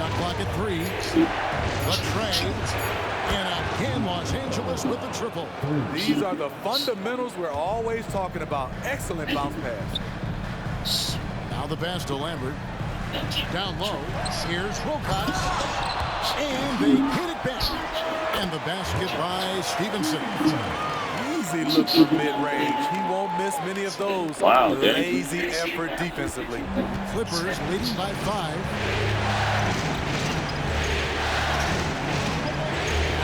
Shot clock at 3. Latrey. And again, Los Angeles with the triple. These are the fundamentals we're always talking about. Excellent bounce pass. Now the pass to Lambert. Down low. Here's Wilcox. And they hit it back. And the basket by Stevenson. Easy look from mid-range. He won't miss many of those. Wow, lazy effort defensively. Clippers leading by 5.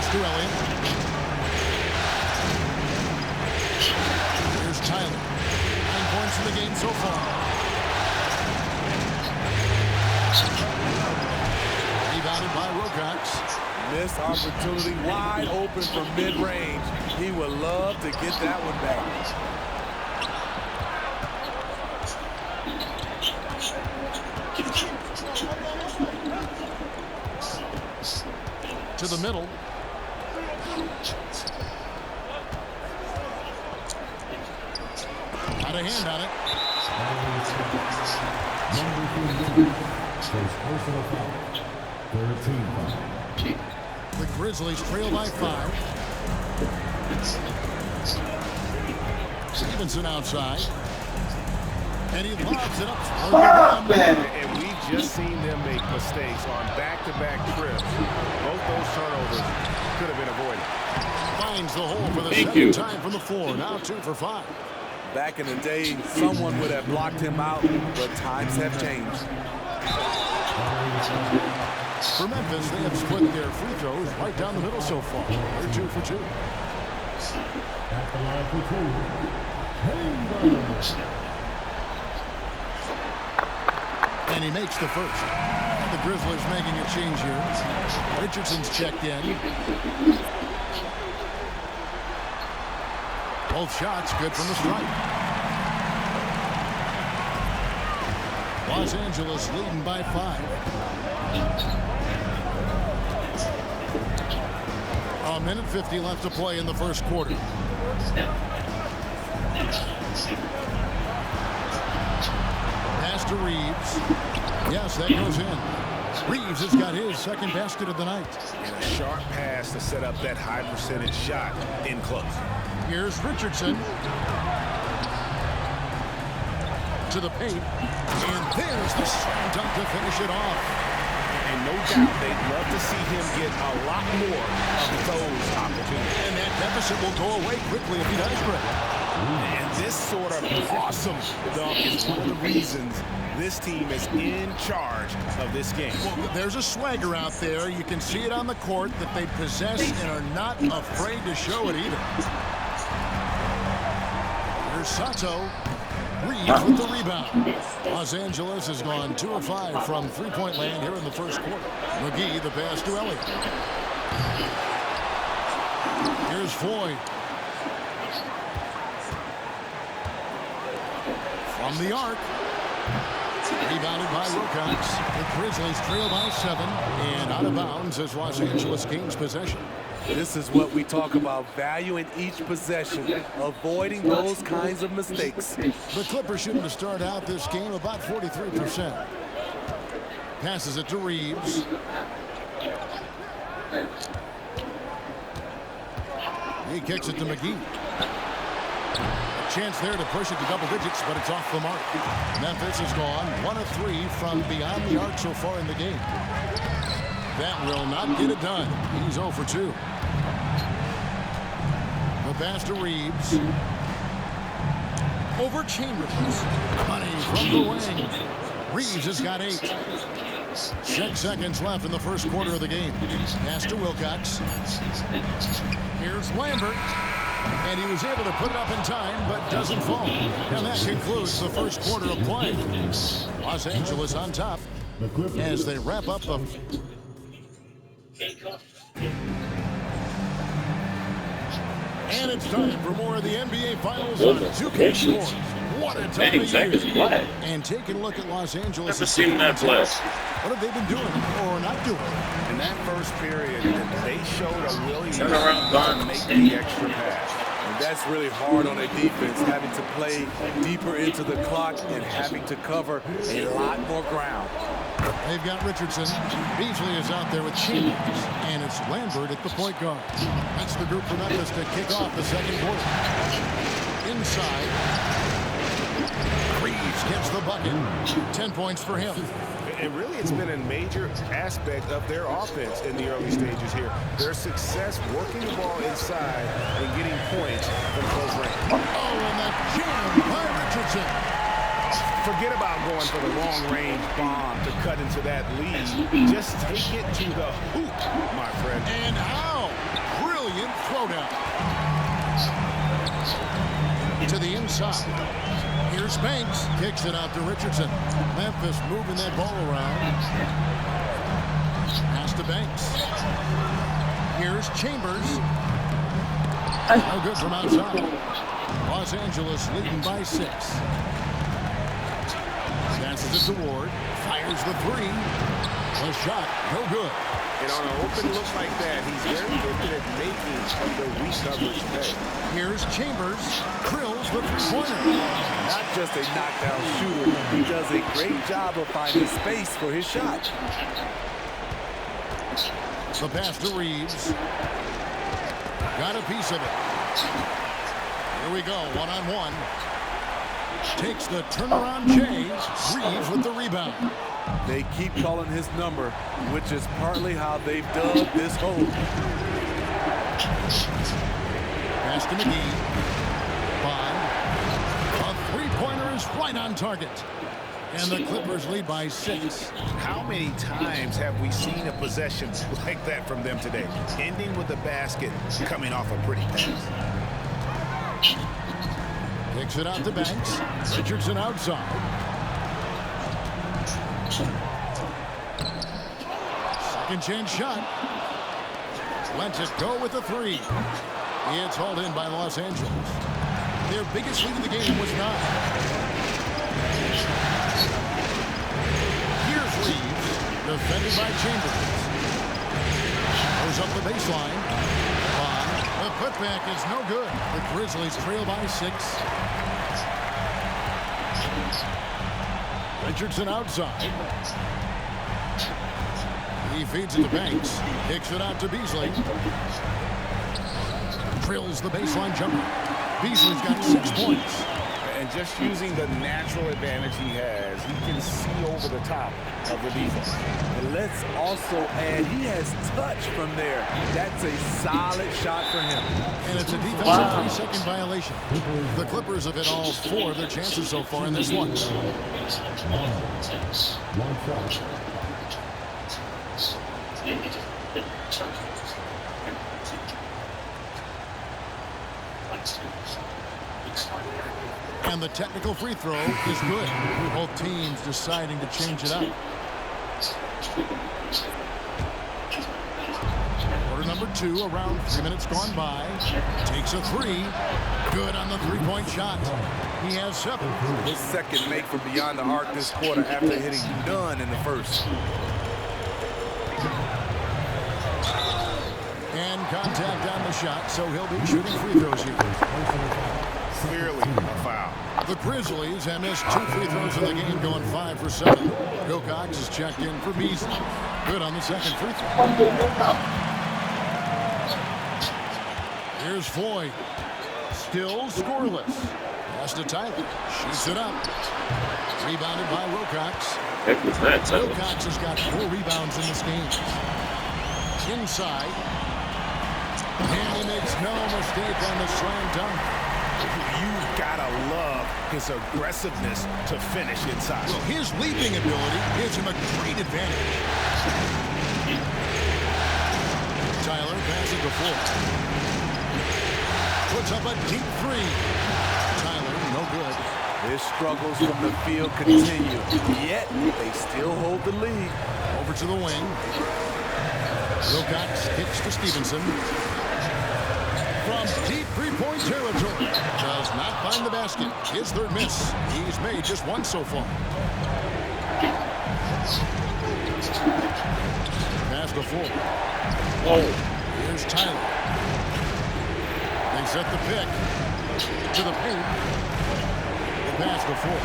To Elliott. Here's Tyler. 9 points in the game so far. Rebounded by Wilcox. Missed opportunity wide open from mid-range. He would love to get that one back. To the middle. Got a hand on it. The Grizzlies trail by 5. Stevenson outside. And he lobs it up. And we've just seen them make mistakes on back-to-back trips. Both those turnovers could have been avoided. Finds the hole for the second time from the floor. Now 2 for 5. Back in the day, someone would have blocked him out, but times have changed. For Memphis, they have split their free throws right down the middle so far. They're 2 for 2. At the line for 2. And he makes the first. The Grizzlies making a change here. Richardson's checked in. Both shots good from the stripe. Los Angeles leading by 5. A minute 50 left to play in the first quarter. Pass to Reeves. Yes, that goes in. Reeves has got his second basket of the night. And a sharp pass to set up that high percentage shot in close. Here's Richardson. To the paint. And there's the slam dunk to finish it off. And no doubt they'd love to see him get a lot more of those opportunities. And that deficit will go away quickly if he does great. And this sort of awesome dunk is one of the reasons this team is in charge of this game. Well, there's a swagger out there. You can see it on the court that they possess and are not afraid to show it either. Here's Sato. Reeves with the rebound. Los Angeles has gone 2 of 5 from three-point land here in the first quarter. McGee, the pass to Elliott. Here's Floyd. From the arc. Rebounded by Wilcox. The Grizzlies trail by 7 and out of bounds as Los Angeles gains possession. This is what we talk about, value in each possession, avoiding those kinds of mistakes. The Clippers shooting to start out this game about 43%. Passes it to Reeves. He kicks it to McGee. A chance there to push it to double digits, but it's off the mark. Memphis has gone 1 of 3 from beyond the arc so far in the game. That will not get it done. He's 0 for 2. The pass to Reeves. Over Chambers. Money from the wing. Reeves has got 8. 6 seconds left in the first quarter of the game. Pass to Wilcox. Here's Lambert. And he was able to put it up in time, but doesn't fall. And that concludes the first quarter of play. Los Angeles on top as they wrap up the... And it's time for more of the NBA Finals on 2K Sports. What a time of year. And taking a look at Los Angeles. Never seen that play. What have they been doing or not doing? In that first period, they showed a willingness Turn around, to make the extra pass. And that's really hard on a defense, having to play deeper into the clock and having to cover a lot more ground. They've got Richardson. Beasley is out there with Chambers. And it's Lambert at the point guard. That's the group for Memphis to kick off the second quarter. Inside. Reeves gets the bucket. 10 points for him. And really, it's been a major aspect of their offense in the early stages here. Their success working the ball inside and getting points from close range. Oh, and that jam by Richardson. Forget about going for the long-range bomb to cut into that lead. Just take it to the hoop, my friend. And how? Brilliant throwdown. To the inside. Here's Banks. Kicks it out to Richardson. Memphis moving that ball around. Pass to Banks. Here's Chambers. No good from outside. Los Angeles leading by 6. Passes it to Ward. Fires the three. The shot, no good. And on an open look like that, he's very good at making the weak coverage pay. Here's Chambers. Drills the three-pointer. Not just a knockdown shooter, he does a great job of finding space for his shot. The pass to Reeves. Got a piece of it. Here we go, one-on-one. Takes the turnaround chase. Reeves with the rebound. They keep calling his number, which is partly how they've dug this hole. Pass to McGee. Bond. A three-pointer is right on target. And the Clippers lead by 6. How many times have we seen a possession like that from them today? Ending with a basket, coming off a pretty pass. Kicks it out to Banks. Richardson outside. Second chance shot. Lets it go with the three. It's hauled in by Los Angeles. Their biggest lead of the game was 9. Here's Reeves. Defended by Chambers. Goes up the baseline. The putback is no good. The Grizzlies trail by 6. Richardson outside. He feeds it to Banks. Kicks it out to Beasley. Drills the baseline jumper. Beasley's got 6 points. And just using the natural advantage he has, he can see over the top of the defense. And let's also add, he has touch from there. That's a solid shot for him. And it's a defensive 3-second violation. The Clippers have hit all 4 of their chances so far in this one. One foul. And the technical free throw is good. Both teams deciding to change it up. Quarter number 2, around 3 minutes gone by. Takes a 3. Good on the three-point shot. He has 7. His second make from beyond the arc this quarter after hitting none in the first. And contact on the shot, so he'll be shooting free throws here. Clearly a foul. The Grizzlies have missed 2 free throws in the game, going 5 for 7. Wilcox is checked in for Beasley. Good on the second free throw. Here's Floyd. Still scoreless. Pass to Tyler. Shoots it up. Rebounded by Wilcox. Wilcox has got 4 rebounds in this game. Inside. And he makes no mistake on the slam dunk. You've got to love his aggressiveness to finish inside. Well, his leaping ability gives him a great advantage. Tyler passes the floor. Puts up a deep 3. Tyler, no good. His struggles from the field continue, yet they still hold the lead. Over to the wing. Wilcox kicks to Stevenson. From deep three-point territory. Does not find the basket. His third miss. He's made just 1 so far. Pass the floor. Here's Tyler. They set the pick to the paint. They pass the floor.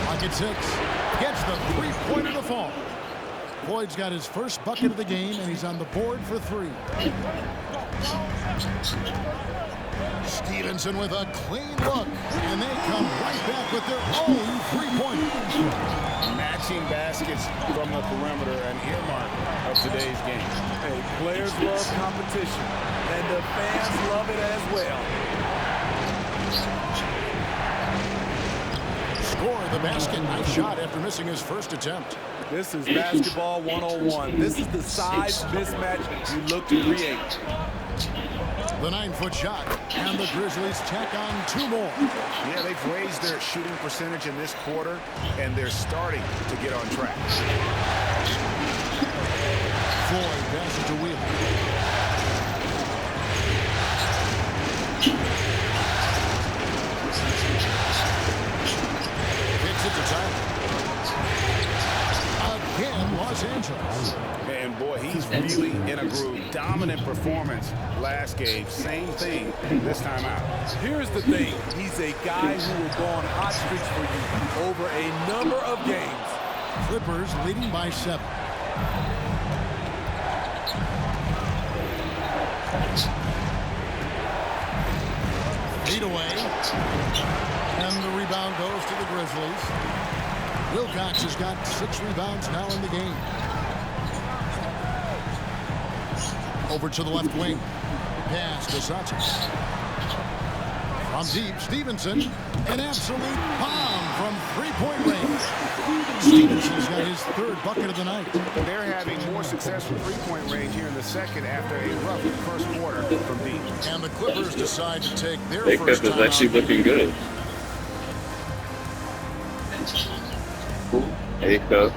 Pocket 6. Gets the three-pointer to fall. Floyd's got his first bucket of the game, and he's on the board for 3. Stevenson with a clean look, and they come right back with their own 3-pointers. Matching baskets from the perimeter, an earmark of today's game. Hey, players love competition, and the fans love it as well. Score the basket. Nice shot after missing his first attempt. This is basketball 101. This is the size mismatch you look to create. The 9-foot shot, and the Grizzlies tack on 2 more. Yeah, they've raised their shooting percentage in this quarter, and they're starting to get on track. Floyd passes to Wheeler. Kicks it to Tyler. Again, Los Angeles. And boy, he's really in a groove. Dominant performance last game. Same thing this time out. Here's the thing. He's a guy who will go on hot streaks for you over a number of games. Clippers leading by 7. Lead away. And the rebound goes to the Grizzlies. Wilcox has got 6 rebounds now in the game. Over to the left wing. Pass to Santos. From deep, Stevenson. An absolute bomb from 3-point range. Stevenson's got his 3rd bucket of the night. They're having more success from 3-point range here in the second after a rough first quarter from deep. And the Clippers decide to take their Makeup first is time actually out. looking good. Makeup.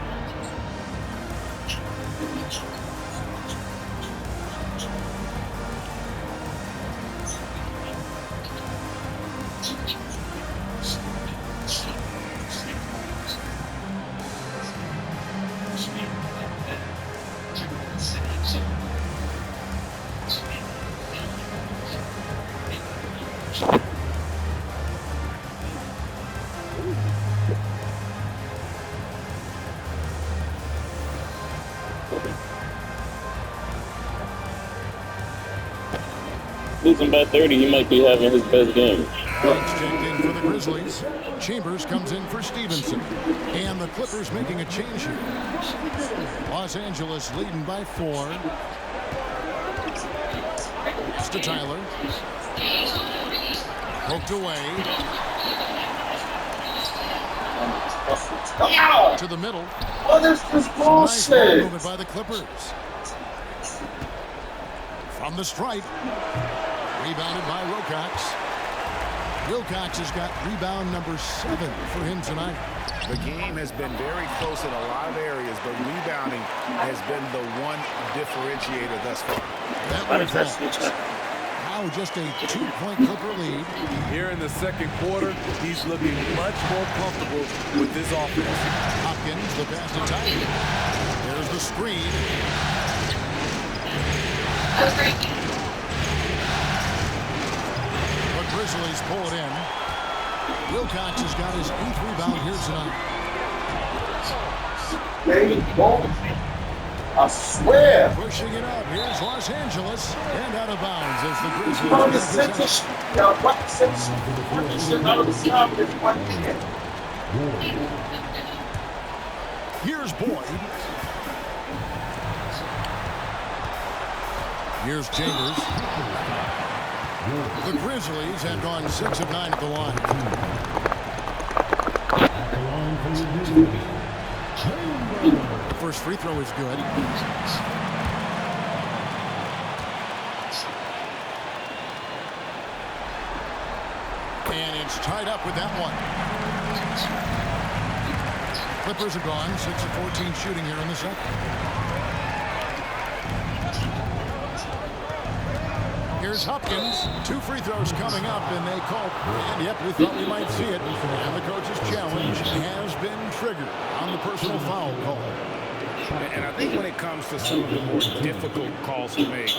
Losing by 30, he might be having his best game. Banks checked in for the Grizzlies. Chambers comes in for Stevenson. And the Clippers making a change here. Los Angeles leading by 4. It's to Tyler. Poked away. To the middle. What is this Nice ball bullshit? movement by the Clippers. From the stripe. Rebounded by Wilcox. Wilcox has got rebound number 7 for him tonight. The game has been very close in a lot of areas, but rebounding has been the one differentiator thus far. That one falls. Now just a 2-point Clipper lead. Here in the second quarter, he's looking much more comfortable with this offense. Hopkins, the pass to Tyler. There's the screen. The Grizzlies pull it in. Wilcox has got his 8th rebound here tonight. They won't. I swear. Pushing it up. Here's Los Angeles. And out of bounds as the On the Grizzlies get center, possession. what center? Out of the stop is 1 minute. Here's Boyd. Here's Chambers. The Grizzlies have gone 6 of 9 at the line. At the line for the Grizzlies, Chambers. First free throw is good. And it's tied up with that one. Clippers are gone. 6 of 14 shooting here in the second. Here's Hopkins. 2 free throws coming up, and they call. And yep, we thought we might see it. And the coach's challenge has been triggered on the personal foul call. And I think when it comes to some of the more difficult calls to make,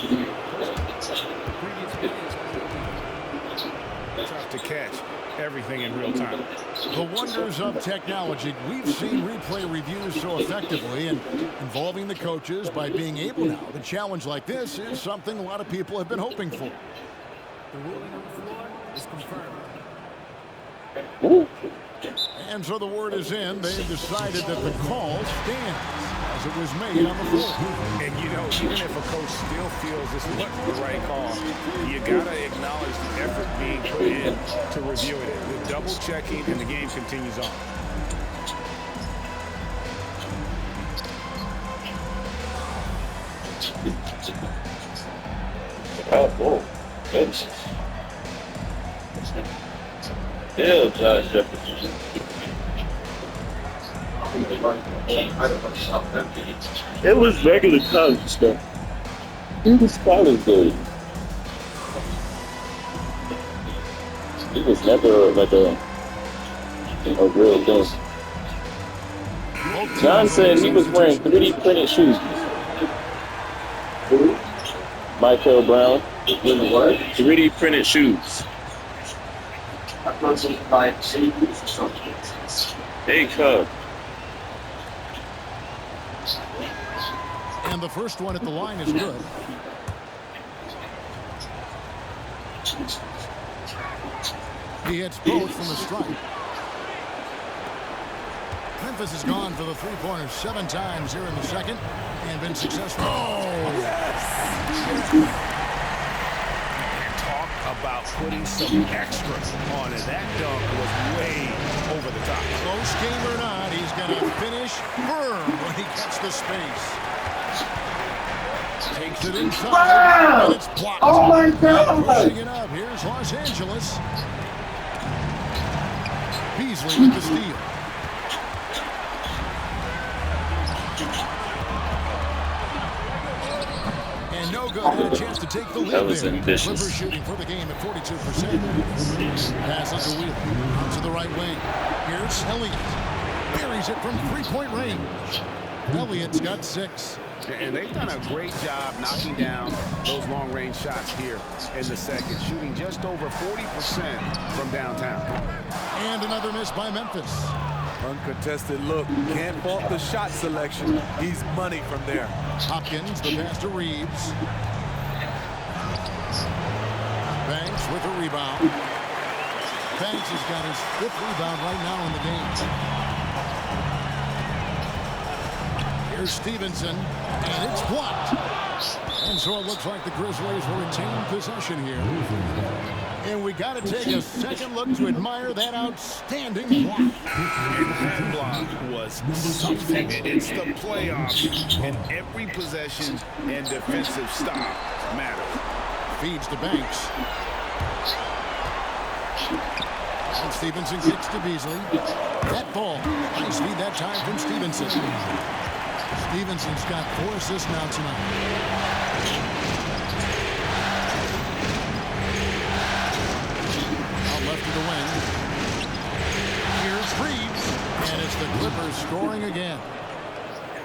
tough to catch. everything in real time. The wonders of technology. We've seen replay reviews so effectively, and involving the coaches by being able now to challenge like this is something a lot of people have been hoping for. The ruling on the floor is confirmed. And so the word is in. They've decided that the call stands as it was made on the floor. And you know, even if a coach still feels this wasn't the right call, you gotta acknowledge the effort being put in to review it. The double checking, and the game continues on. Oh, good. Yeah, Josh Jefferson. It was regular college stuff. He was college good. He was never like a real thing. John said he was wearing 3D printed shoes. Michael Brown. 3D printed shoes. Hey, Cub. And the first one at the line is good. He hits both from the strike. Memphis has gone for the three-pointers 7 times here in the second and been successful. Oh, yes! About putting some extra on it. That dunk was way over the top. Close game or not, he's going to finish firm when he gets the space. Takes it inside, wow! And it's blocked. Oh my God! Pushing it up. Here's Los Angeles. Beasley with the steal. And no good. Had a chance to take the lead. That was there. ambitious. Clippers shooting for the game at 42%. Passes to Wheeler. Out to the right wing. Here's Elliott. Buries it from three-point range. Elliott's got 6. And they've done a great job knocking down those long-range shots here in the second, shooting just over 40% from downtown. And another miss by Memphis. Uncontested look. Can't fault the shot selection. He's money from there. Hopkins, the pass to Reeves. Banks with a rebound. Banks has got his 5th rebound right now in the game. Here's Stevenson, and it's blocked. And so it looks like the Grizzlies will retain possession here. And we got to take a second look to admire that outstanding block. And that block was something. It's the playoffs, and every possession and defensive stop matter. Feeds to Banks. And Stevenson kicks to Beasley. That ball. Nice feed that time from Stevenson. Stevenson's got 4 assists now tonight. Out left to the wing. Here's Reeves. And it's the Clippers scoring again.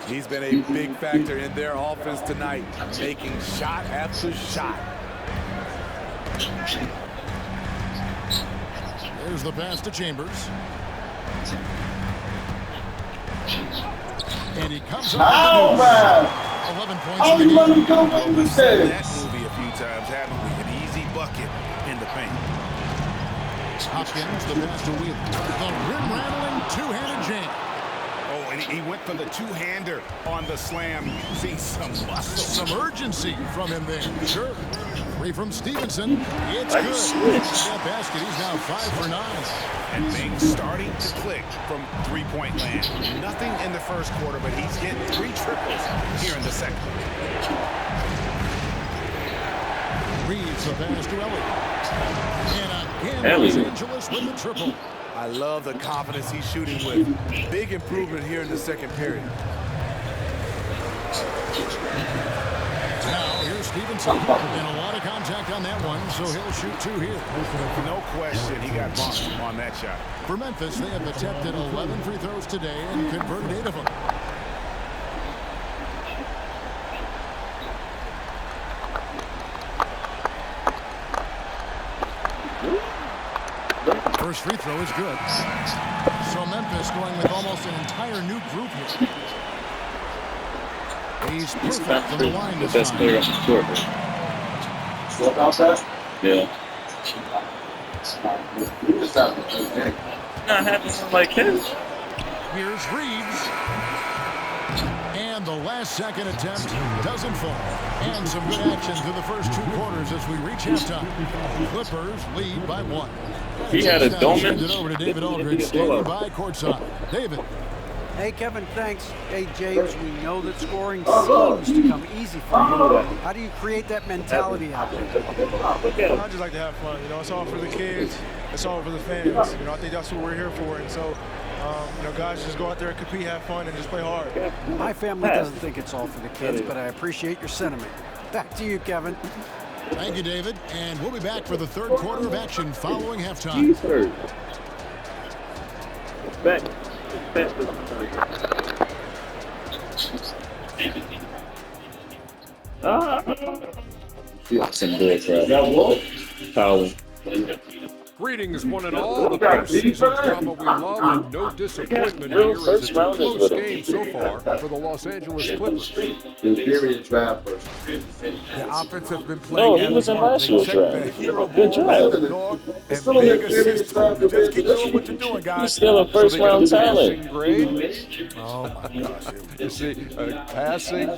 He's been a big factor in their offense tonight, making shot after shot. There's the pass to Chambers. And he comes up Oh, man! 11 points How in you the let game. him go like We've this? seen that movie a few times, haven't we? An easy bucket in the paint. Hopkins, the pass to Wheeler. The rim-rattling two-handed jam. Oh, and he went for the two-hander on the slam. See some muscle. Some urgency from him there. Sure. 3 from Stevenson. It's Nice good. switch. That basket, he's now 5 for 9. And things starting to click from three-point land. Nothing in the first quarter, but he's hit 3 triples here in the second. Reeves the pass to Elliott. And again, Elliott. Los Angeles with the triple. I love the confidence he's shooting with. Big improvement here in the second period. Now, here's Stevenson. And a lot of contact on that one, so he'll shoot 2 here. No question, he got bumped on that shot. For Memphis, they have attempted 11 free throws today and converted 8 of them. First free throw is good. So Memphis going with almost an entire new group here. He's perfect from the line this Best player on time. the court. What about that? Yeah. Not having one like him. Here's Reeves. And the last second attempt doesn't fall. And some good action through the first 2 quarters as we reach halftime. Clippers lead by 1. He had a dome. Send it over to David Aldridge, standing by courtside. David. Hey, Kevin, thanks. Hey, James, we know that scoring seems to come easy for you. How do you create that mentality out there? I just like to have fun. You know, it's all for the kids. It's all for the fans. You know, I think that's what we're here for. And so, you know, guys just go out there and compete, have fun, and just play hard. My family doesn't think it's all for the kids, but I appreciate your sentiment. Back to you, Kevin. Thank you, David. And we'll be back for the 3rd quarter of action following halftime. Back. Foul. Greetings, one and all. The postseason drama we love, and no disappointment here as it's a close game so far for the Los Angeles Clippers. The offense has been playing. No, he was in last year's draft. Good job. And big assists. Just keep doing what you're doing, guys. He's still a first-round talent. Grade. Oh my gosh. You see, passing,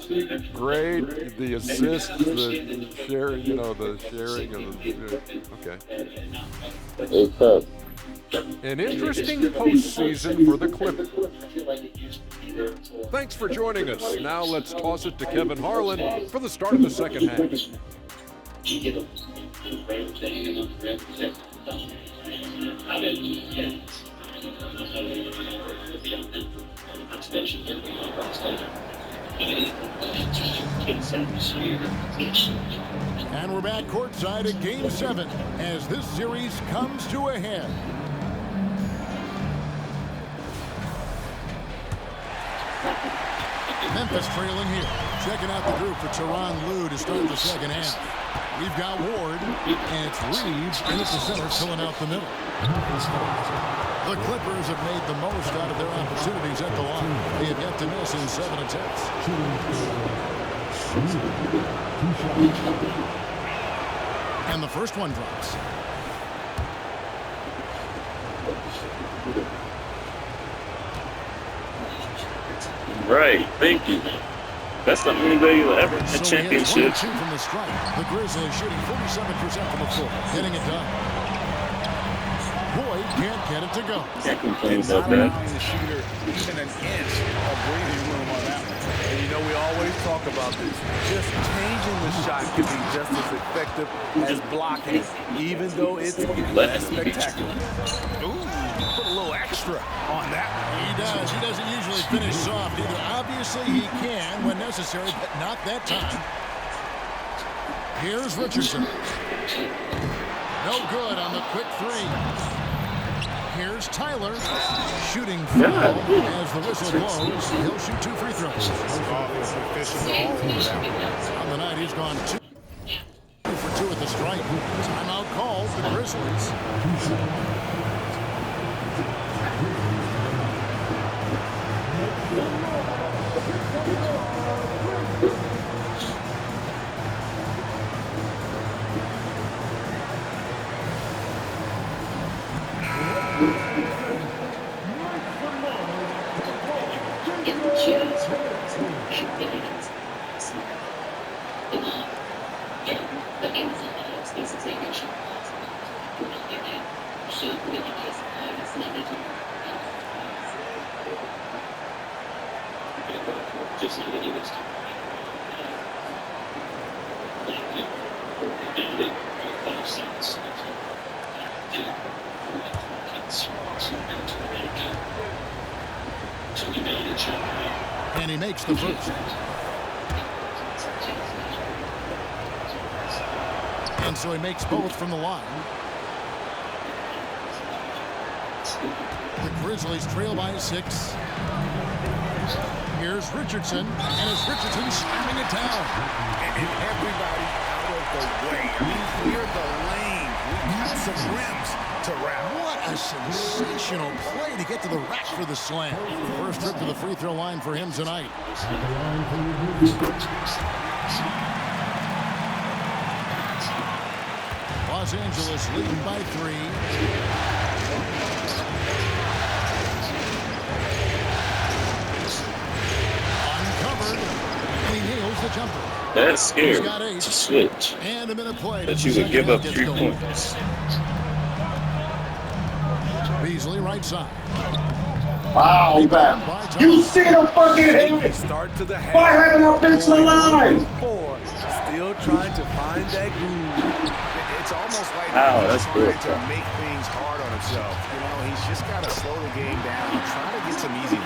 grade, the assists, the sharing, you know, the sharing of the. Okay. It's tough. An interesting postseason for the Clippers. Thanks for joining us. Now let's toss it to Kevin Harlan for the start of the second half. And we're back courtside at Game 7 as this series comes to a head. Memphis trailing here. Checking out the group for Tyronn Lue to start the second half. We've got Ward, and it's Reeves in at the center filling out the middle. The Clippers have made the most out of their opportunities at the line. They have yet to miss in 7 attempts. And the first one drops. Right, thank you. That's the only way you'll ever win a So championship. 1-2 from the strike. The Grizzlies shooting 47% from the floor, getting it done. Boyd can't get it to go. Can't complain Not about that. allowing the shooter even an inch of breathing room on that one. And you know, we always talk about this. Just changing the shot can be just as effective as blocking, even though it's less spectacular. Ooh, put a little extra on that one. He does. He doesn't usually finish soft either. Obviously, he can when necessary, but not that time. Here's Richardson. No good on the quick 3. Here's Tyler shooting foul as the whistle blows. He'll shoot 2 free throws. On the night, he's gone 2 for 2 at the strike. Timeout called the Grizzlies. And he makes the first. And so he makes both from the line. The Grizzlies trail by 6. Here's Richardson, and it's Richardson slamming it down. And everybody out of the way. I mean, clear the lane. We got some rims to wrap. What a sensational play to get to the rack for the slam. First trip to the free throw line for him tonight. Los Angeles leading by 3. Uncovered. He nails the jumper. That's scary to switch. And a minute play. That you would give up 3 points. Beasley right side. Wow, man. You see the fucking hit. Start to the half. Why had an offensive line? Still trying to find that groove. It's almost like That's he's good. trying to make things hard on himself. You know, he's just got to slow the game down, try to get some easy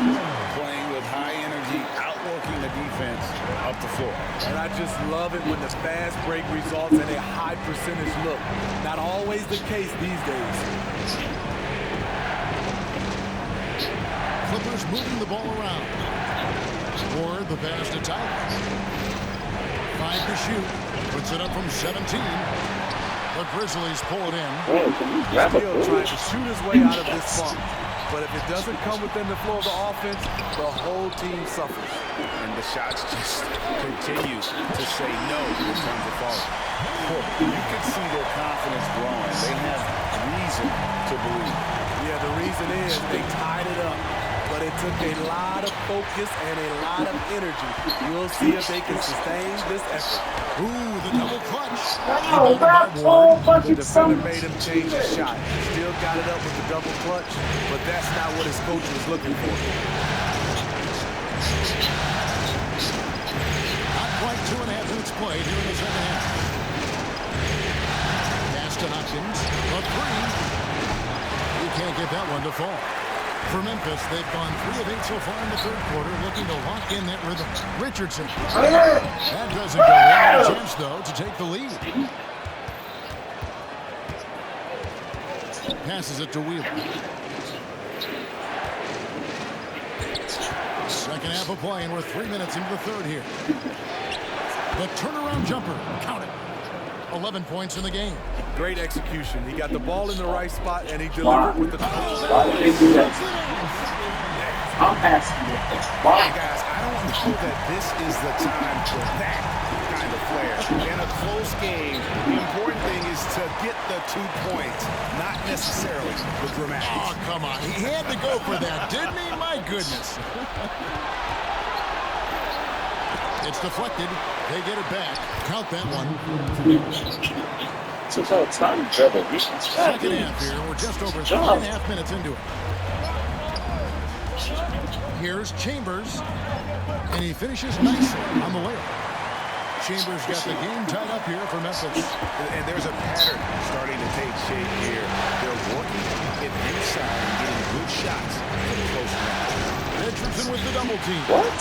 playing with high energy, outworking the defense up the floor. And I just love it when the fast break results in a high percentage look. Not always the case these days. Clippers moving the ball around. Ward the pass to Tyler. 5 to shoot. Puts it up from 17. The Grizzlies pull it in. Still trying to shoot his way out of this funk. But if it doesn't come within the flow of the offense, the whole team suffers. And the shots just continue to say no in terms of falling. You can see their confidence growing. They have reason to believe. Yeah, the reason is they tied it up. But it took a lot of focus and a lot of energy. We'll see if they can sustain this effort. Ooh, the double clutch. Oh, that whole The fucking defender son. made him change his shot. Still got it up with the double clutch, but that's not what his coach was looking for. Not quite 2.5 minutes played here in the second half. Pass to Hopkins. A 3. He can't get that one to fall. For Memphis, they've gone 3 of 8 so far in the third quarter, looking to lock in that rhythm. Richardson. That doesn't go in. A chance, though, to take the lead. Passes it to Wheeler. Second half of play, and we're 3 minutes into the third here. The turnaround jumper. Count it. 11 points in the game. Great execution. He got the ball in the right spot, and he delivered with the Why did they do that? I'm asking you. Why? Hey guys, I don't know that this is the time for that kind of flair. In a close game, the important thing is to get the 2 points, not necessarily the dramatics. Oh, come on. He had to go for that, didn't he? My goodness. It's deflected. They get it back. Count that one. It's about time, Trevor. Second half here. We're just over 3.5 minutes into it. Here's Chambers. And he finishes nicely on the layup. Chambers got the game tied up here for Memphis. And there's a pattern starting to take shape here. They're working it inside and getting good shots from close range. Richardson with the double team. What?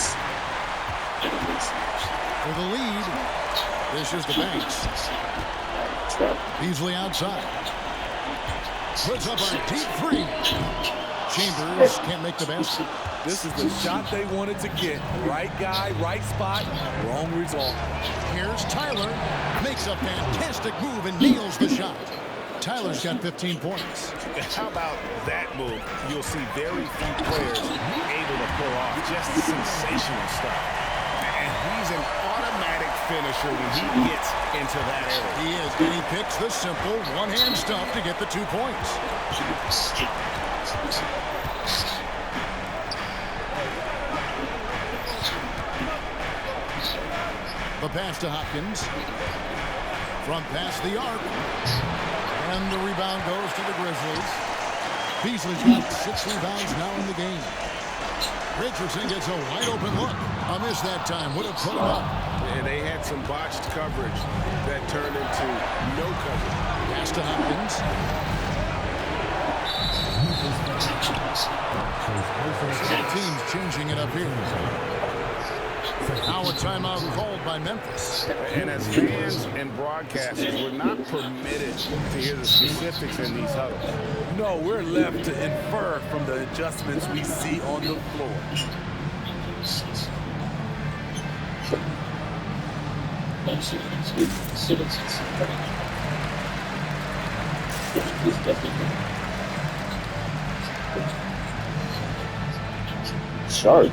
For the lead, this is the Banks. Beasley outside. Puts up a deep 3. Chambers can't make the basket. This is the shot they wanted to get. Right guy, right spot, wrong result. Here's Tyler. Makes a fantastic move and nails the shot. Tyler's got 15 points. How about that move? You'll see very few players able to pull off just sensational stuff. And he's an automatic finisher when he gets into that area. He is, and he picks the simple one-hand stuff to get the 2 points. The pass to Hopkins. Front pass the arc. And the rebound goes to the Grizzlies. Beasley's got 6 rebounds now in the game. Richardson gets a wide open look. A miss that time. Would have put him up. And they had some botched coverage that turned into no coverage. Pass to Hopkins. Both teams changing it up here. Now a timeout called by Memphis. And as fans and broadcasters, we're not permitted to hear the specifics in these huddles. No, we're left to infer from the adjustments we see on the floor. Sharp.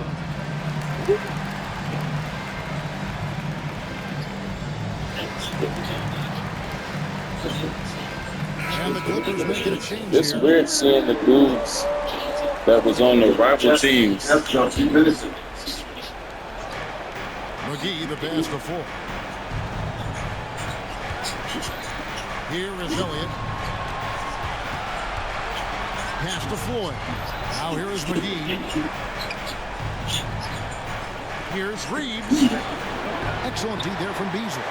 And the Clippers making a change It's here. weird seeing the dudes that was on the rival teams. McGee, the pass to Ford. Here is Elliott. Pass to Floyd. Now here is McGee. Here's Reeves. Excellent D there from Beasley.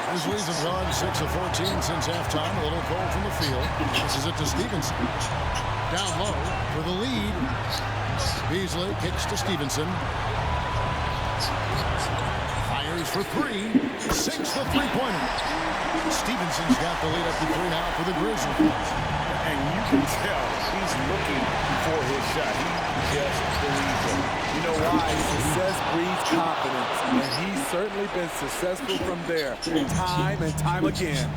Grizzlies have gone 6 of 14 since halftime. A little cold from the field. Passes it to Stevenson. Down low for the lead. Beasley kicks to Stevenson. Fires for 3. Sinks the three-pointer. Stevenson's got the lead up to 3 now for the Grizzlies. And you can tell he's looking for his shot. He just believes it. You know why? Success breeds confidence, and he's certainly been successful from there, time and time again.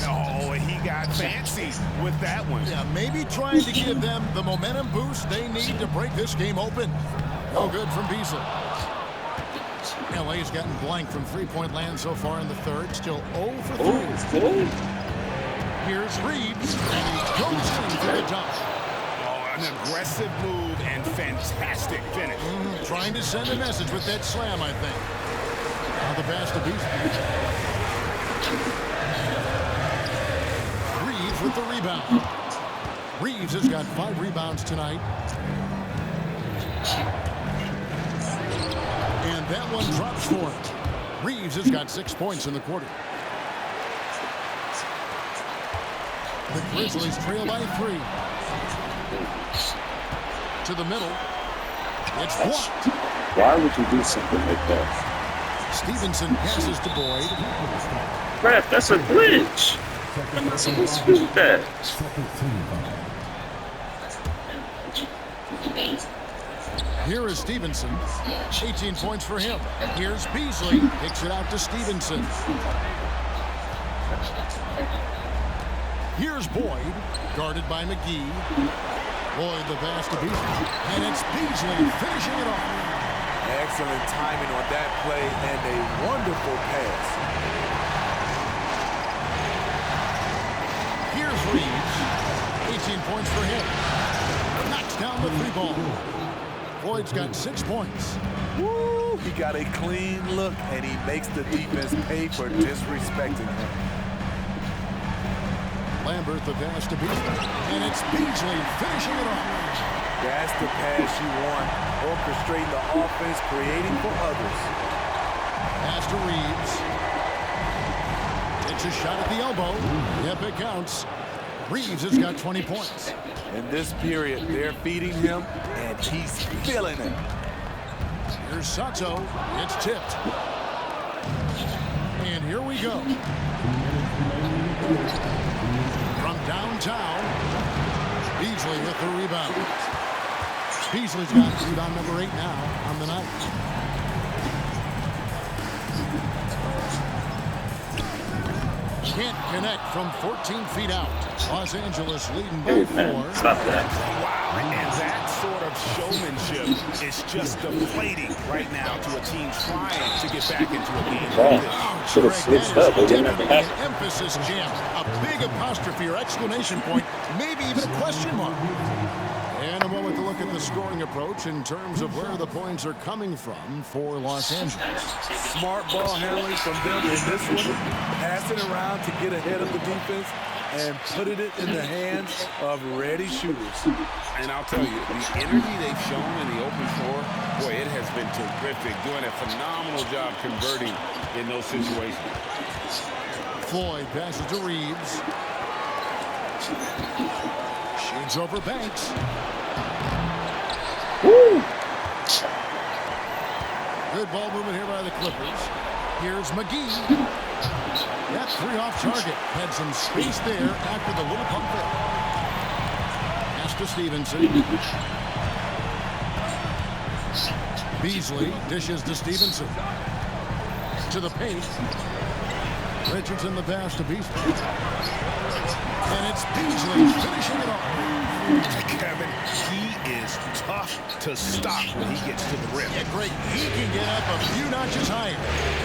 Oh, and he got fancy with that one. Yeah, maybe trying to give them the momentum boost they need to break this game open. No good from Beasley. LA's gotten blank from three-point land so far in the third. Still 0 for 3. Here's Reeves, and he goes in for the dunk. Oh, an aggressive move and fantastic finish. Trying to send a message with that slam, I think. Now the pass to Beasley. Reeves with the rebound. Reeves has got 5 rebounds tonight. And that one drops for him. Reeves has got 6 points in the quarter. The Grizzlies trail by 3. To the middle. It's blocked. Why would you do something like that? Stevenson passes to Boyd. Crap, that's a glitch. I'm not supposed to do that. Here is Stevenson. 18 points for him. Here's Beasley. Kicks it out to Stevenson. Here's Boyd. Guarded by McGee. Boyd the pass to Beasley. And it's Beasley finishing it off. Excellent timing on that play and a wonderful pass. Here's Reeves. 18 points for him. Knocks down the 3-ball. Boyd's got 6 points. Woo! He got a clean look, and he makes the defense pay for disrespecting him. Lambert the pass to Beasley. And it's Beasley finishing it off. That's the pass you want. Orchestrating the offense, creating for others. Pass to Reeves. It's a shot at the elbow. Yep, it counts. Reeves has got 20 points. In this period, they're feeding him, and he's feeling it. Here's Sato. It's tipped. And here we go. From downtown, Beasley with the rebound. Beasley's got rebound number 8 now on the night. Can't connect from 14 feet out. Los Angeles leading by 4. Stop that. Wow, and that sort of showmanship is just deflating right now to a team trying to get back into a game like this. Should have switched up. They didn't have to An have. emphasis jam. A big apostrophe or exclamation point. Maybe even a question mark. And a moment to look at the scoring approach in terms of where the points are coming from for Los Angeles. Smart ball handling from them in this one. Passing around to get ahead of the defense and putting it in the hands of ready shooters. And I'll tell you, the energy they've shown in the open floor, boy, it has been terrific. Doing a phenomenal job converting in those situations. Floyd passes to Reeves. Shades over Banks. Woo! Good ball movement here by the Clippers. Here's McGee. That 3 off target. Had some space there after the little pump fake. Pass to Stevenson. Beasley dishes to Stevenson. To the paint. Richardson the pass to Beasley. And it's Beasley finishing it off. Kevin, he is tough to stop when he gets to the rim. Yeah, great. He can get up a few notches higher.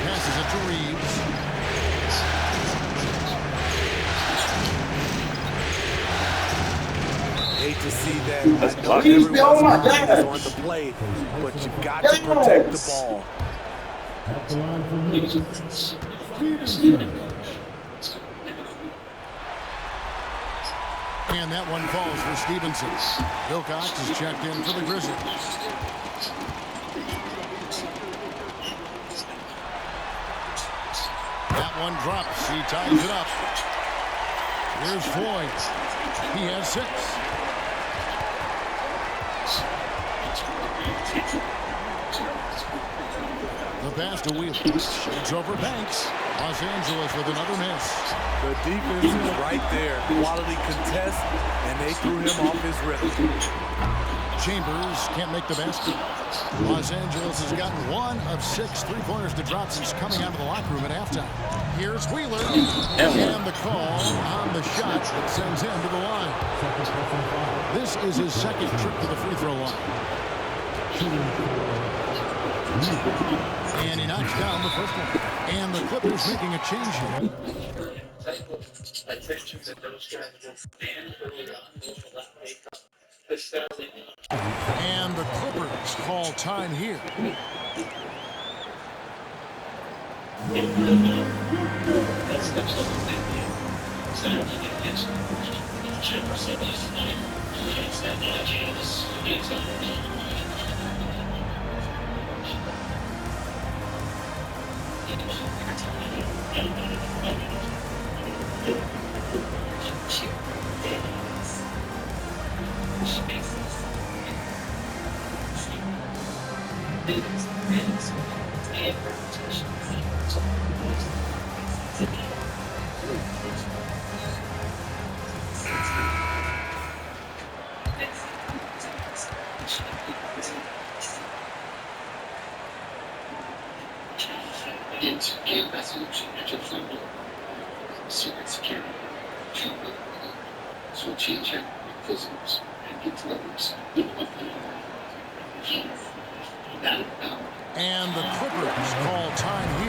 Passes it to Reeves. Hate to see that. I know everyone's mind is on the play, but you've got to protect the ball. At the line for Stevenson. And that one falls for Stevenson. Wilcox is checked in for the Grizzlies. That one drops. He ties it up. Here's Floyd. He has 6. The pass to Wheeler. Shoots over Banks. Los Angeles with another miss. The defense is right there. Quality contest, and they threw him off his rhythm. Chambers can't make the basket. Los Angeles has gotten 1 of 6 3-pointers to drop since coming out of the locker room at halftime. Here's Wheeler. And the call on the shot that sends him to the line. This is his second trip to the free throw line. And he knocks down the first one. And the Clippers making a change here. And the Clippers call time here. And the Clippers call time here.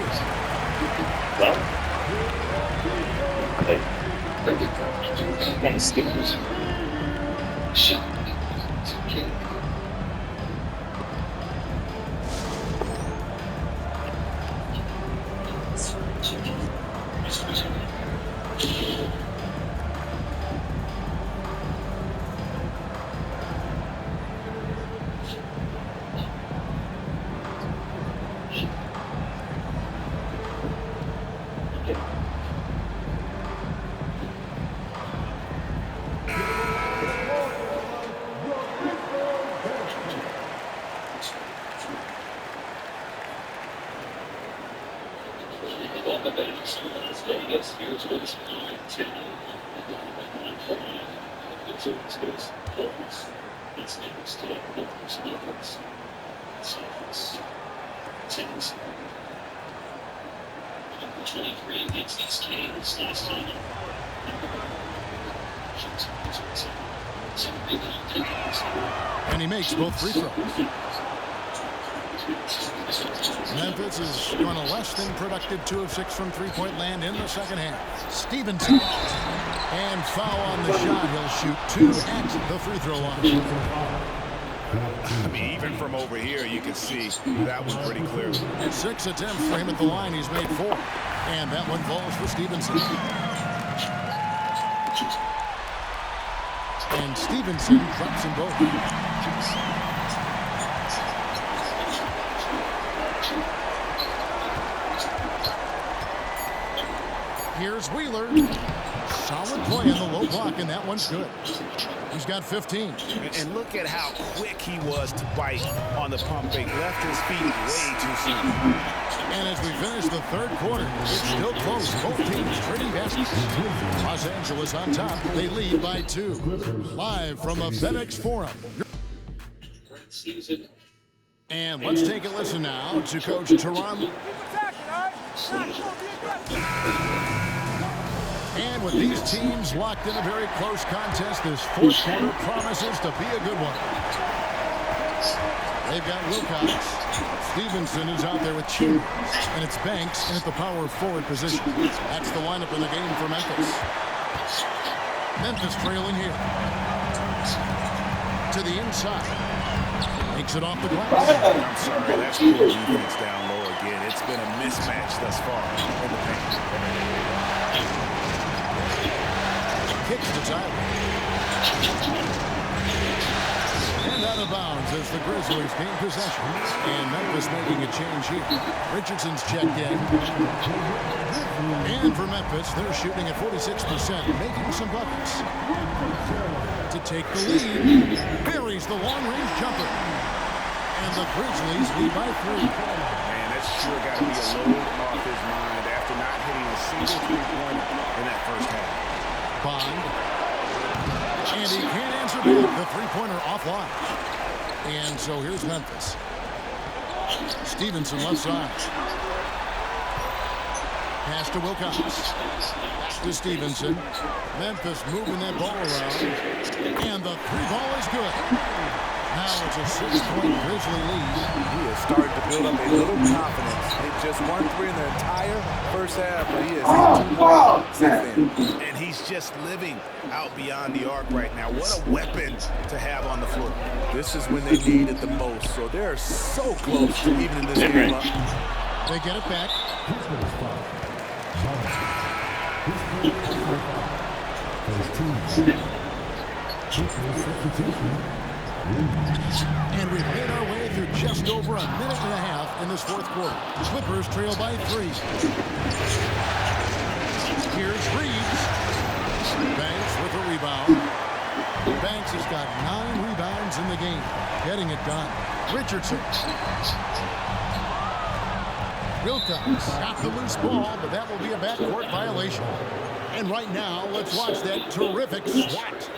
And he makes both free throws. Memphis is going to less than productive 2 of 6 from three-point land in the second half. Stevenson. And foul on the shot. He'll shoot 2 at the free throw line. I mean, even from over here, you can see that one pretty clearly. 6 attempts for him at the line. He's made 4. And that one falls for Stevenson. And Stevenson drops them both. Here's Wheeler. Solid play on the low block, and that one's good. He's got 15. And look at how quick he was to bite on the pump fake. Left his feet way too soon. And as we finish the third quarter, it's still close. Both teams trading baskets. Los Angeles on top. They lead by 2. Live from the FedEx Forum. And let's take a listen now to Coach Teron. And with these teams locked in a very close contest, this fourth quarter promises to be a good one. They've got Wilcox. Stevenson is out there with Chambers. And it's Banks in at the power forward position. That's the lineup in the game for Memphis. Memphis trailing here. To the inside. Makes it off the glass. I'm sorry, that's poor defense down low again. It's been a mismatch thus far in the paint. Kicks to Tyler. And out of bounds as the Grizzlies gain possession. And Memphis making a change here. Richardson's checked in. And for Memphis, they're shooting at 46%, making some buckets. To take the lead, buries the long-range jumper. And the Grizzlies lead by 3. Man, that's sure got to be a load off his mind after not hitting a single three-pointer in that first half. Bond. And he can't answer back. The three-pointer offline. And so here's Memphis. Stevenson left side. Pass to Wilcox. Back to Stevenson. Memphis moving that ball around. And the three ball is good. Now it's a 6-point Grizzly lead. He has started to build up a little confidence. Hit just 1-3 in the entire first half, but he has hit 2 more since then. And he's just living out beyond the arc right now. What a weapon to have on the floor. This is when they need it the most, so they're so close to even in this game up. They get it back. And we've made our way through just over a minute and a half in this fourth quarter. Clippers trail by 3. Here's Reeves. Banks with a rebound. Banks has got 9 rebounds in the game. Getting it done. Richardson. Wilcox got the loose ball, but that will be a backcourt violation. And right now, let's watch that terrific swat.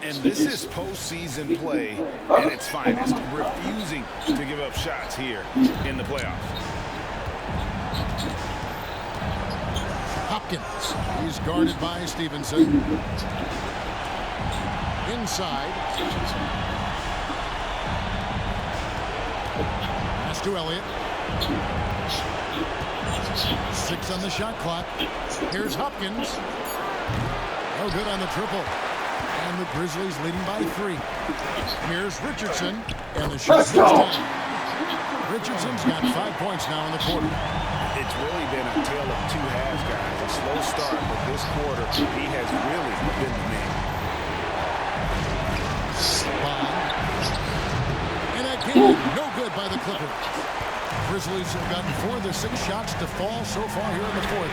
And this is postseason play at its finest, refusing to give up shots here in the playoffs. Hopkins. He's guarded by Stevenson. Inside. Pass to Elliott. 6 on the shot clock. Here's Hopkins. No good on the triple. And the Grizzlies leading by 3. Here's Richardson. And the shot goes down. Richardson's got 5 points now in the quarter. It's really been a tale of 2 halves, guys. A slow start, but this quarter, he has really been the man. Bond. And again, no good by the Clippers. Grizzlies have gotten 4 of their 6 shots to fall so far here in the fourth.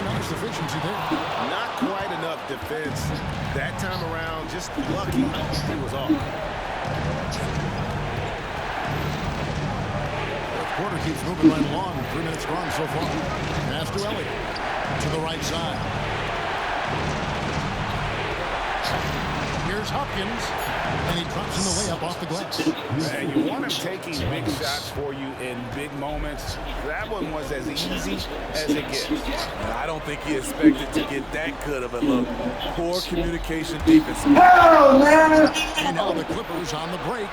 Nice efficiency there. Not quite enough defense that time around. Just lucky he was off. Fourth quarter keeps moving right along. 3 minutes gone so far. Pass to Elliott. To the right side. Here's Hopkins. And he drops in the layup off the glass. And you want him taking big shots for you in big moments. That one was as easy as it gets. And I don't think he expected to get that good of a look. Poor communication defense. And now the Clippers on the break.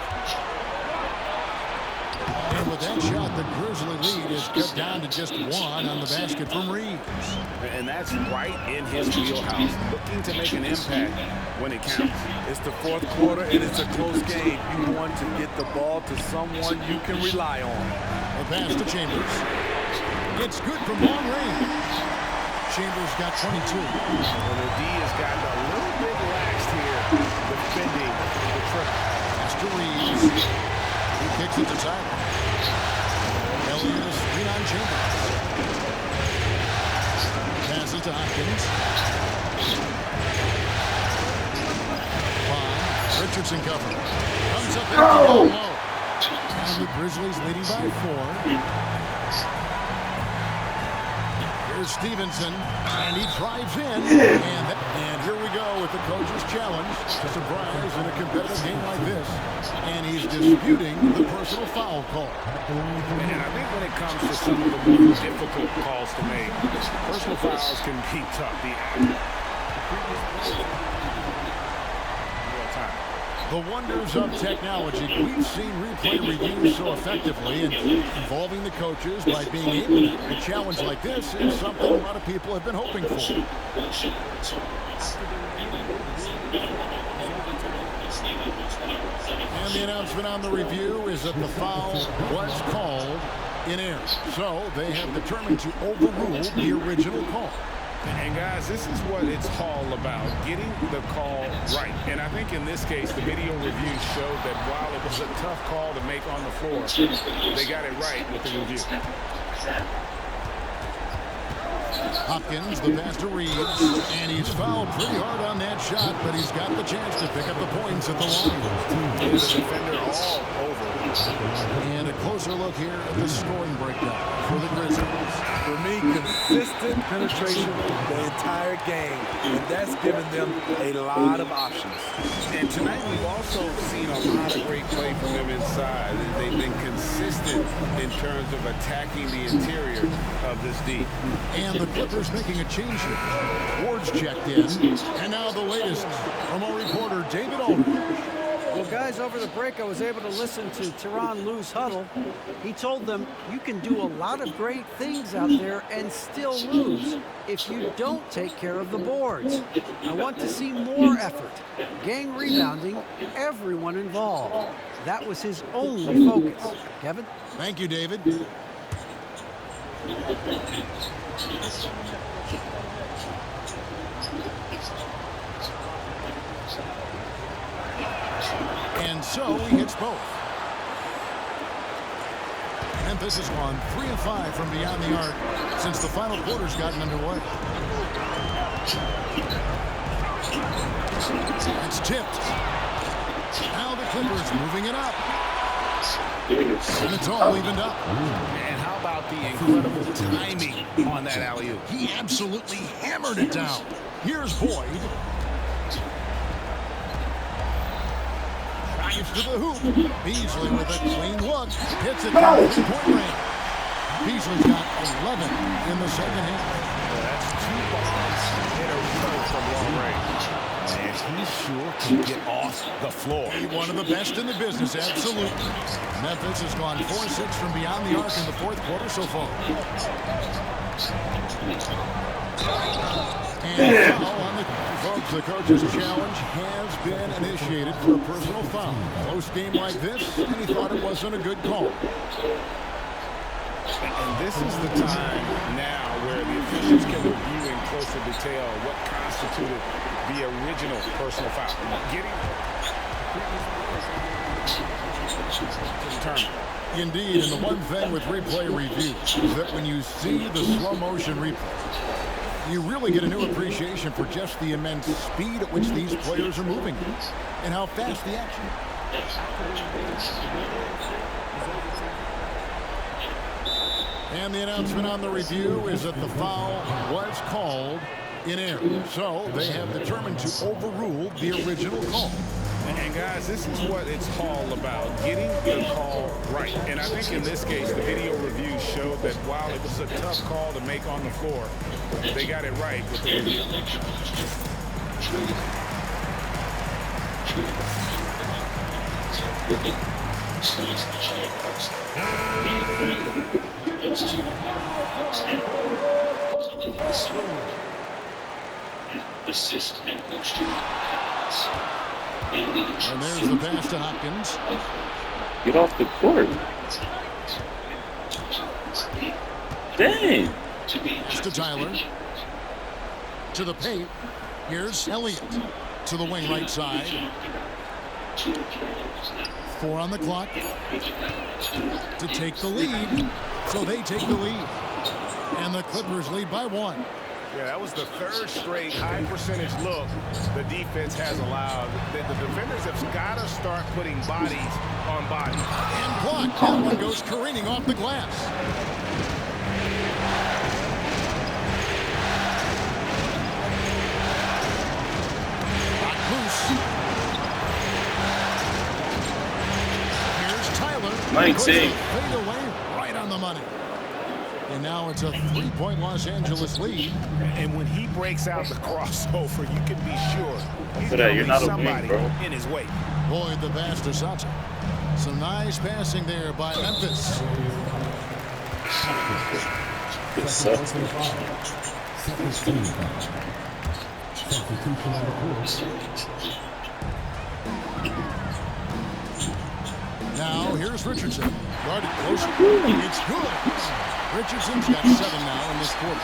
And with that shot, the Grizzly lead is cut down to just 1 on the basket from Reeves. And that's right in his wheelhouse, looking to make an impact when it counts. It's the fourth quarter, and it's a close game. You want to get the ball to someone you can rely on. A pass to Chambers. It's good from long range. Chambers got 22. Well, the D has gotten a little bit relaxed here, defending the triple. Pass to Reeves. He kicks it to Tyler. Elliott is screen on Chambers. Passes to Hopkins. Bond. Richardson cover. Comes up empty down low. And the Grizzlies leading by 4. Here's Stevenson, and he drives in. And here we go with the coach's challenge to surprise in a competitive game like this. And he's disputing the personal foul call. And I think when it comes to some of the more difficult calls to make, personal fouls can be tough. The wonders of technology. We've seen replay reviews so effectively, and involving the coaches by being able to a challenge like this is something a lot of people have been hoping for. And the announcement on the review is that the foul was called in error. So they have determined to overrule the original call. And guys, this is what it's all about, getting the call right. And I think in this case, the video review showed that while it was a tough call to make on the floor, they got it right with the review. Hopkins, the pass to Reeves, and he's fouled pretty hard on that shot, but he's got the chance to pick up the points at the line. The defender all over. And a closer look here at the scoring breakdown for the Grizzlies. For me, consistent penetration the entire game, and that's given them a lot of options. And tonight we've also seen a lot of great play from them inside. They've been consistent in terms of attacking the interior of this D. And the Clippers making a change here. Ward's checked in, and now the latest from our reporter David Aldridge. Well, guys, over the break, I was able to listen to Tyronn Lue's huddle. He told them, you can do a lot of great things out there and still lose if you don't take care of the boards. I want to see more effort, gang rebounding, everyone involved. That was his only focus. Kevin? Thank you, David. And so he hits both. Memphis has gone 3 of 5 from beyond the arc since the final quarter's gotten underway. It's tipped. Now the Clippers moving it up. And it's all evened up. And how about the incredible timing on that alley-oop? He absolutely hammered it down. Here's Boyd. Drives to the hoop. Beasley with a clean look. Hits it down the three-point range. Beasley's got 11 in the second half. Well, that's 2 bombs in a row from long range. And he sure can get off the floor. One of the best in the business, absolutely. Memphis has gone 4-6 from beyond the arc in the fourth quarter so far. And foul on the folks. The coach's challenge has been initiated for a personal foul. Close game like this, and he thought it wasn't a good call. And this is the time now where the officials can review in closer detail what constituted the original personal foul. Indeed, and the one thing with replay review is that when you see the slow motion replay, you really get a new appreciation for just the immense speed at which these players are moving and how fast the action. And the announcement on the review is that the foul was called in error. So they have determined to overrule the original call. And guys, this is what it's all about, getting the call right. And I think in this case, the video review showed that while it was a tough call to make on the floor, they got it right with the review. And there's the pass to Hopkins. Get off the court. Dang. Pass to Tyler. To the paint. Here's Elliott. To the wing right side. 4 on the clock. To take the lead. So they take the lead. And the Clippers lead by 1. Yeah, that was the third straight high percentage look the defense has allowed. The defenders have got to start putting bodies on bodies. And blocked. That one goes careening off the glass. 19. Fade away right on the money. And now it's a 3-point Los Angeles lead. And when he breaks out the crossover, you can be sure he's But going you're to not leave a wing, somebody bro. in his wake. Boyd the pass to Sata. Some nice passing there by Memphis. Good stuff. Substitution on the court. Now here's Richardson. Guarded close. It's good. Richardson's got 7 now in this quarter.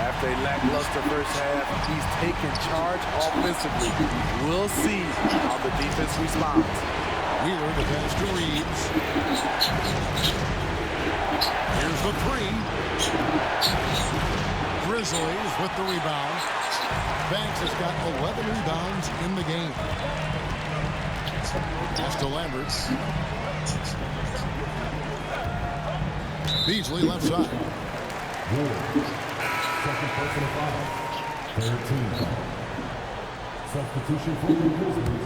After a lackluster first half, he's taken charge offensively. We'll see how the defense responds. Wheeler the pass to Reeves. Here's the 3. Grizzlies with the rebound. Banks has got 11 rebounds in the game. Pass to Lambert. Beasley left side. Second personal foul. 13 foul. Substitution for the Grizzlies.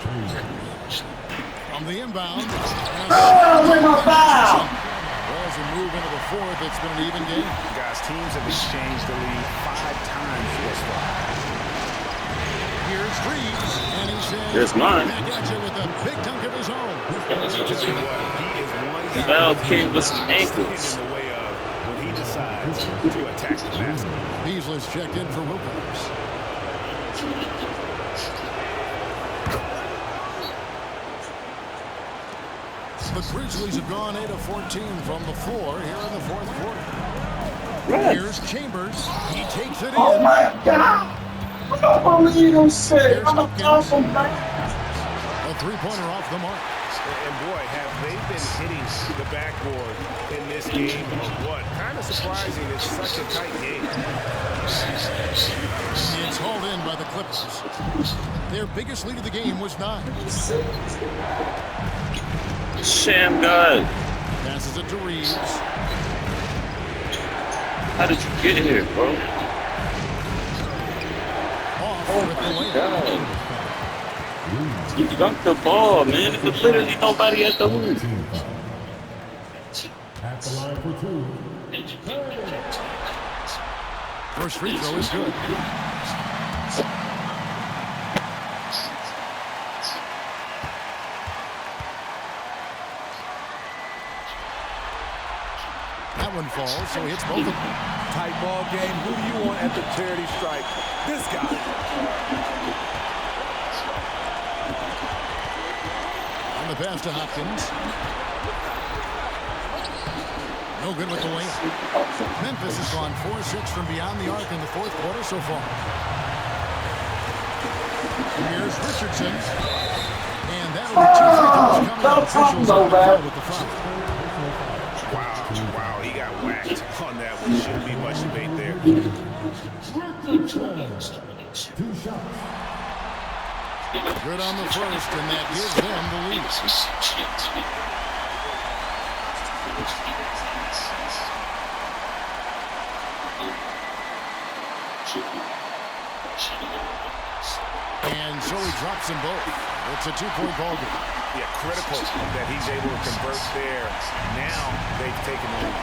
Chambers. From the inbound. With my foul. Well, as we move into the fourth, it's been an even game. Guys, teams have exchanged the lead 5 times thus far. Here's Reeves, and he says, Here's mine. back at you with a big dunk of his own. I'll tell you what, he is one guy Foul who King with does some not stand ankles. in the way of when he decides to attack the basket. Beasley's checked in for Wilcox. The Grizzlies have gone 8 of 14 from the floor here in the fourth quarter. Here's Chambers. He takes it in. Oh my God. I don't believe you said I'm a awful man. A three-pointer off the mark. And boy, have they been hitting the backboard in this game or what? Kind of surprising. It's such a tight game. It's hauled in by the Clippers. Their biggest lead of the game was 9. Sham God. Passes it to Reeves. How did you get here, bro? Off with the layup. God. You dunked the ball, man. There's literally nobody at the hoop. At the line for 2. First free throw is good. That one falls, so he hits both of them. Tight ball game. Who do you want at the charity stripe? This guy. On the pass to Hopkins. No good with the layup. Memphis has gone 4-6 from beyond the arc in the fourth quarter so far. Here's Richardson. And that'll be 2 free throws coming up. Officials on the foul with the foul. Wow, he got whacked on that one. Shouldn't be much debate there. 2 shots. Good on the first, and that gives them the lead. And so he drops them both. It's a 2-point ball game. Yeah, critical that he's able to convert there. Now they've taken the lead.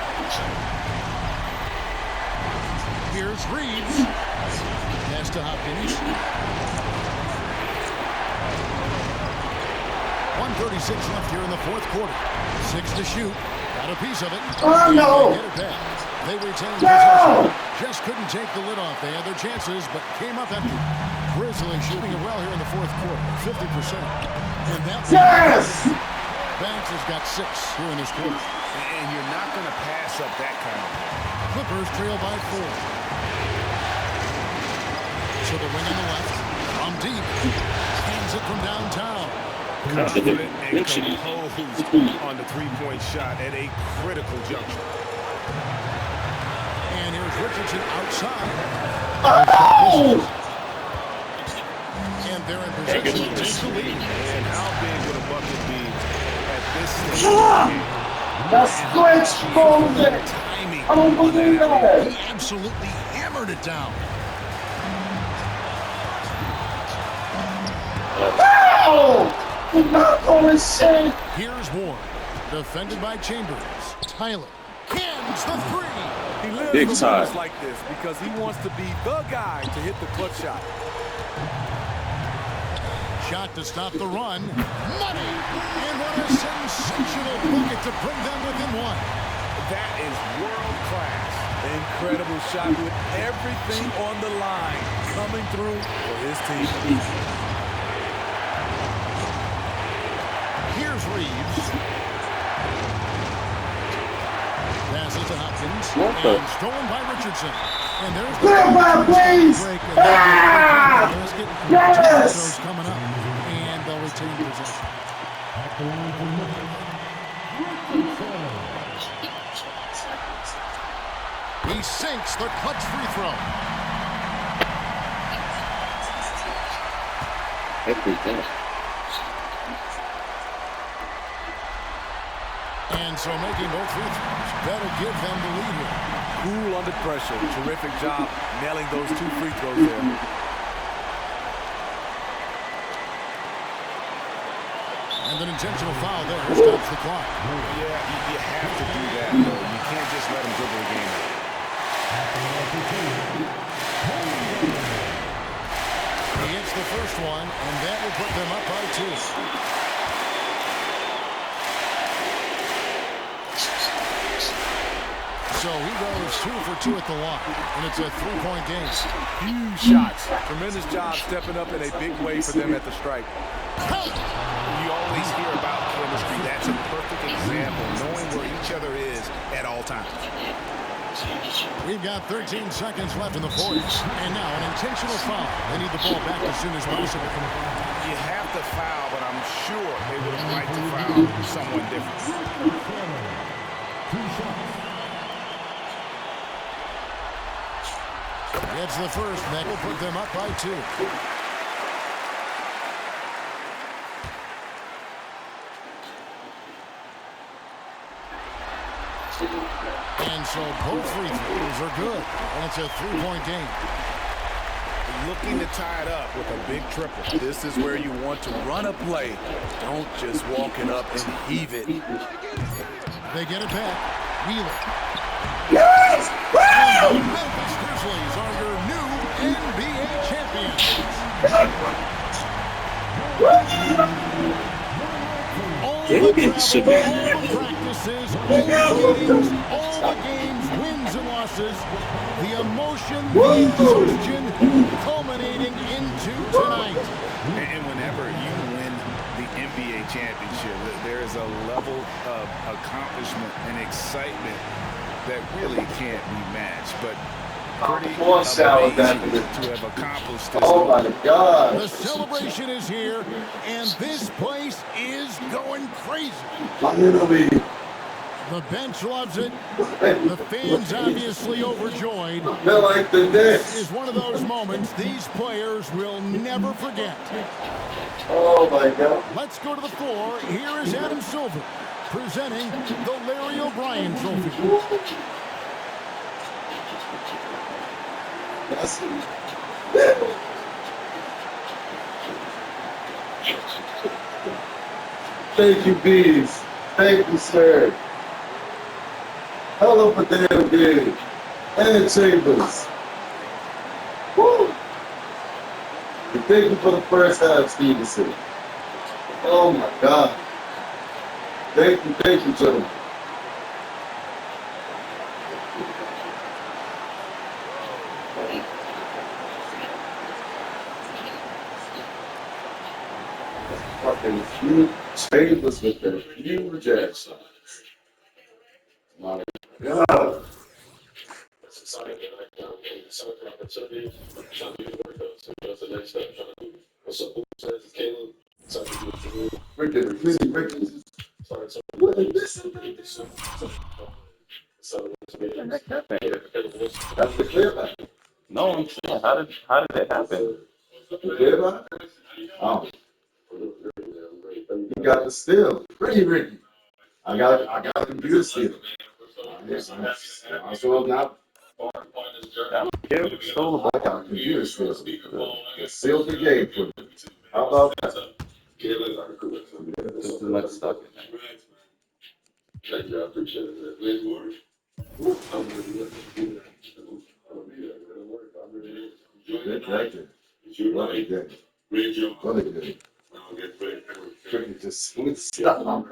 Here's Reeves. Pass to Hopkins. 1:36 left here in the fourth quarter. 6 to shoot. Got a piece of it. Oh, no. They get it back. They retain possession. Just couldn't take the lid off. They had their chances, but came up empty. Grizzlies shooting it well here in the fourth quarter. 50%. And that Yes! Banks has got 6 here in this quarter. And you're not going to pass up that kind of play. Clippers trail by 4. To the wing on the left. From deep. Hands it from downtown. Confident and composed on the three-point shot at a critical juncture. And here's Richardson outside. And they're in possession to take the lead. And how big would a bucket be at this stage of the game? The switch movement. Timing I don't believe that. He absolutely hammered it down. Oh! Oh, shit. Here's Ward. Defended by Chambers. Tyler cans the three. He lives Big for time. moments like this because he wants to be the guy to hit the clutch shot. Shot to stop the run. Money. And what a sensational bucket to bring them within one. That is world class. Incredible shot with everything on the line coming through for his team. Here's Reeves. Passes to Hopkins. What the? And stolen by Richardson. And there's the break. Yes! Coming up. And they'll retain possession. At the line for Memphis, Richardson. He sinks the clutch free throw. Everything. And so making both free throws better give them the lead here. Cool under pressure. Terrific job nailing those 2 free throws there. And an intentional foul there stops the clock. Yeah, you have to do that, though. You can't just let him dribble the game out. He hits the first one, and that will put them up by 2. So he goes 2 for 2 at the line, and it's a 3-point game. Huge shots. Tremendous job stepping up in a big way for them at the stripe. You always hear about chemistry. That's a perfect example, knowing where each other is at all times. We've got 13 seconds left in the fourth, and now an intentional foul. They need the ball back as soon as possible. You have to foul, but I'm sure they would have liked to foul someone different. 2 shots. Gets the first, that will put them up by 2. And so both free throws are good, and it's a 3-point game. Looking to tie it up with a big triple. This is where you want to run a play. Don't just walk it up and heave it. They get it back. Wheeler. Yes! And the Memphis Grizzlies are your new NBA champions. All the travel, all the practices, all the meetings, all the games, wins and losses, the emotion, the exhaustion, culminating into tonight. And whenever you win the NBA championship, there is a level of accomplishment and excitement that really can't be matched. But pretty amazing to have accomplished this. Oh my God. The celebration is here, and this place is going crazy. The bench loves it. The fans obviously overjoyed. They're like the This Knicks. is one of those moments these players will never forget. Oh my God. Let's go to the floor. Here is Adam Silver presenting the Larry O'Brien Trophy. That's Thank you, Bees. Thank you, sir. Hell of a damn game. And Chambers. Woo! And thank you for the first half, Stevenson. Oh my God. Thank you, gentlemen. Fucking huge Chambers with the huge ass. My God. Ricky. What is this? That's the clear back. No, I'm saying, how did it happen? The clear back? Oh. You got the steal. Ricky. I got a computer steal. I saw not. Yeah, it's still I got a computer steal. The seal the game for me. How about that? There's too much stuff in there. Thank you, I appreciate it. Good jacket. Really good. Really good. Really good. Just stop.